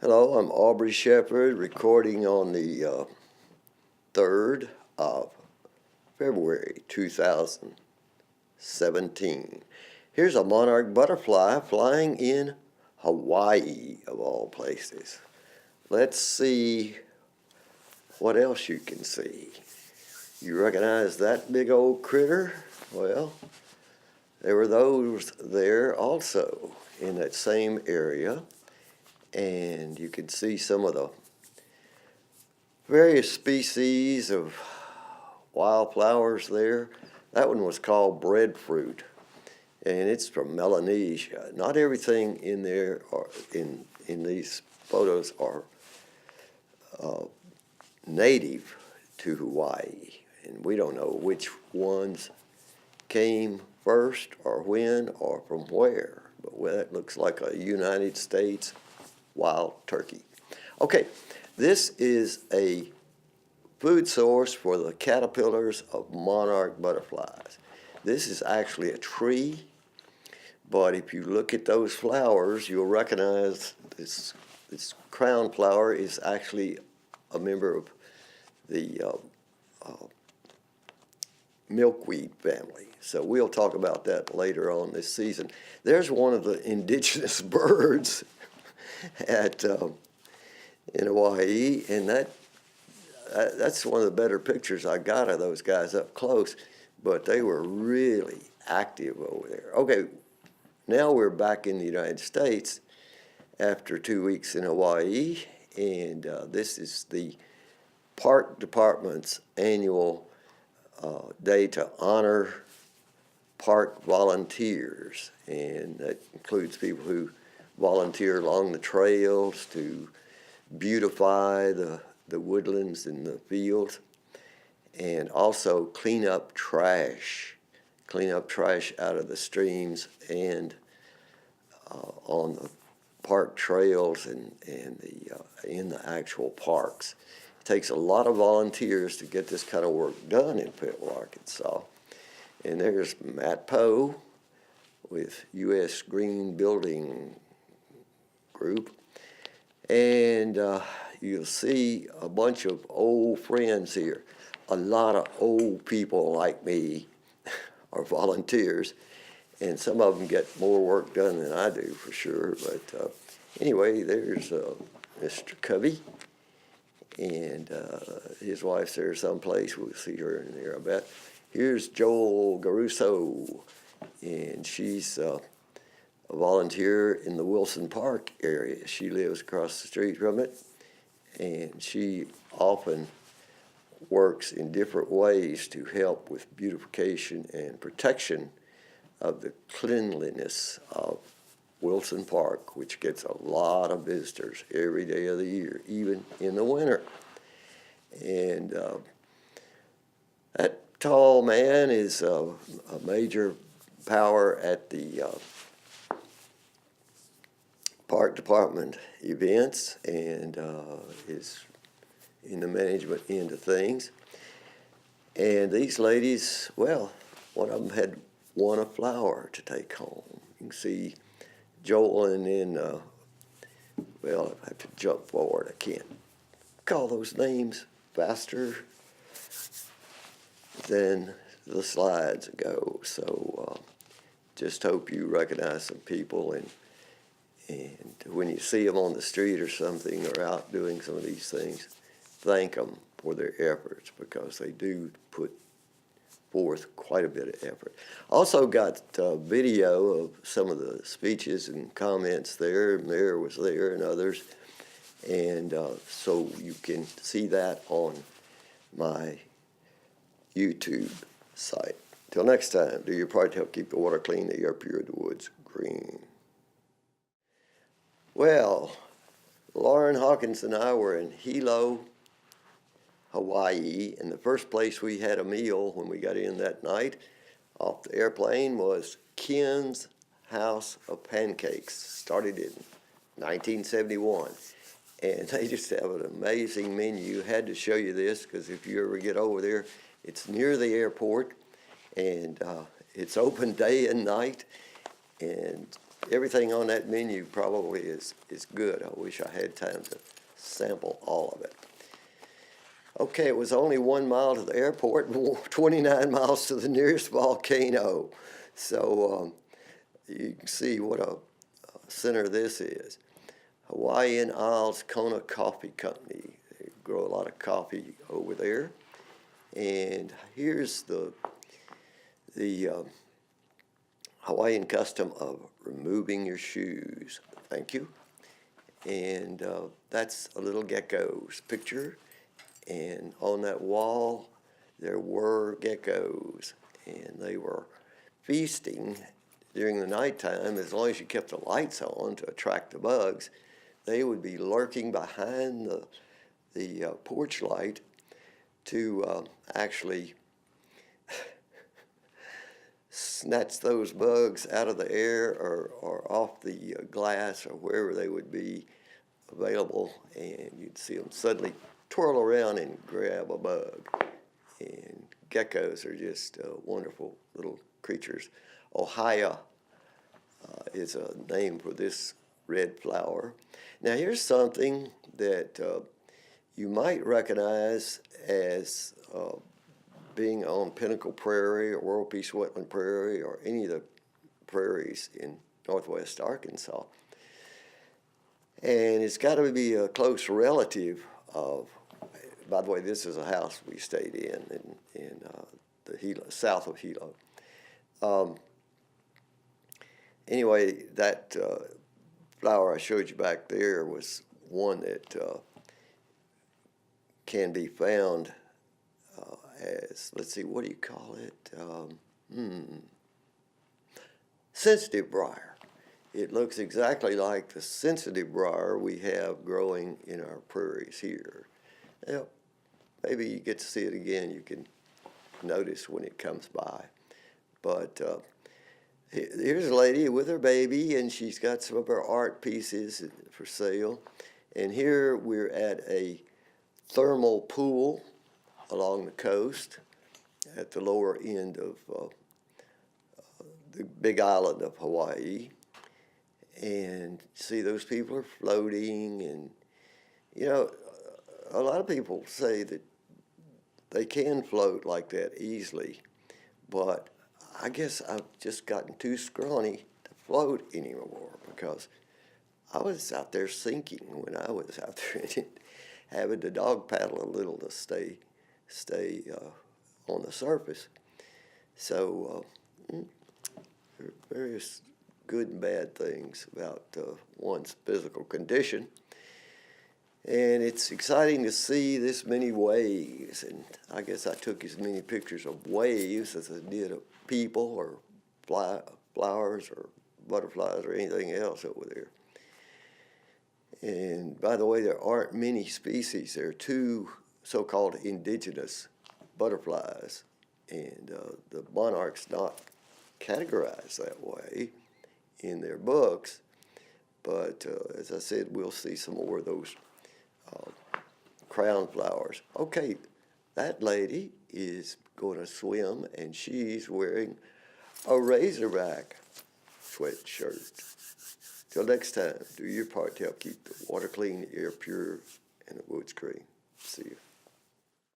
Hello, I'm Aubrey Shepherd, recording on the 3rd of February 2017. Here's a monarch butterfly flying in Hawaii, of all places. Let's see what else you can see. You recognize that big old critter? Well, there were those there also in that same area. And you can see some of the various species of wildflowers there. That one was called breadfruit, and it's from Melanesia. Not everything in there in these photos are native to Hawaii, and we don't know which ones came first or when or from where. But that looks like a United States wild turkey. Okay, this is a food source for the caterpillars of monarch butterflies. This is actually a tree, but if you look at those flowers, you'll recognize this crown flower is actually a member of the milkweed family. So we'll talk about that later on this season. There's one of the indigenous birds in Hawaii, and that's one of the better pictures I got of those guys up close, but they were really active over there. Okay, now we're back in the United States after 2 weeks in Hawaii, and this is the Park Department's annual day to honor park volunteers, and that includes people who volunteer along the trails to beautify the woodlands and the fields, and also clean up trash out of the streams and on the park trails and in the actual parks. It takes a lot of volunteers to get this kind of work done in Fayetteville, Arkansas. And there's Matt Poe with U.S. Green Building Group, and you'll see a bunch of old friends here. A lot of old people like me are volunteers, and some of them get more work done than I do for sure. But anyway, there's Mr. Covey, and his wife's there someplace. We'll see her in there, I bet. Here's Joel Garuso, and she's a volunteer in the Wilson Park area. She lives across the street from it, and she often works in different ways to help with beautification and protection of the cleanliness of Wilson Park, which gets a lot of visitors every day of the year, even in the winter. And that tall man is a major power at the Park Department events, and is in the management end of things. And these ladies, well, one of them had won a flower to take home. You can see Joel, and then, well, I have to jump forward. I can't call those names faster than the slides go. So just hope you recognize some people, and when you see them on the street or something, or out doing some of these things, thank them for their efforts, because they do put forth quite a bit of effort. Also got video of some of the speeches and comments there. Mayor was there and others, and so you can see that on my YouTube site. Till next time, do your part to help keep the water clean, the air pure, the woods green. Well, Lauren Hawkins and I were in Hilo, Hawaii, and the first place we had a meal when we got in that night off the airplane was Ken's House of Pancakes. Started in 1971, and they just have an amazing menu. Had to show you this, because if you ever get over there, it's near the airport, and it's open day and night, and everything on that menu probably is good. I wish I had time to sample all of it. Okay, it was only 1 mile to the airport and 29 miles to the nearest volcano. So you can see what a center this is. Hawaiian Isles Kona Coffee Company. They grow a lot of coffee over there. And here's the Hawaiian custom of removing your shoes. Thank you. And that's a little gecko's picture. And on that wall, there were geckos. And they were feasting during the nighttime. As long as you kept the lights on to attract the bugs, they would be lurking behind the porch light to actually snatch those bugs out of the air or off the glass or wherever they would be available, and you'd see them suddenly twirl around and grab a bug. And geckos are just wonderful little creatures. Ohia is a name for this red flower. Now here's something that you might recognize as being on Pinnacle Prairie or World Peace Wetland Prairie or any of the prairies in northwest Arkansas. And it's got to be a close relative of, by the way, this is a house we stayed in the Hilo, south of Hilo. Anyway, that flower I showed you back there was one that can be found as, let's see, what do you call it? Sensitive briar. It looks exactly like the sensitive briar we have growing in our prairies here. Well, maybe you get to see it again. You can notice when it comes by. But here's a lady with her baby, and she's got some of her art pieces for sale. And here we're at a thermal pool along the coast at the lower end of the big island of Hawaii. And see, those people are floating, and you know, a lot of people say that they can float like that easily, but I guess I've just gotten too scrawny to float anymore, because I was out there sinking when I was out there and having to dog paddle a little to stay on the surface. So there are various good and bad things about one's physical condition. And it's exciting to see this many waves, and I guess I took as many pictures of waves as I did of people or flowers or butterflies or anything else over there. And by the way, there aren't many species. There are 2 so-called indigenous butterflies, and the monarch's not categorized that way in their books. But as I said, we'll see some more of those crown flowers. Okay, that lady is going to swim, and she's wearing a razorback sweatshirt. Till next time, do your part to help keep the water clean, the air pure, and the woods green. See you.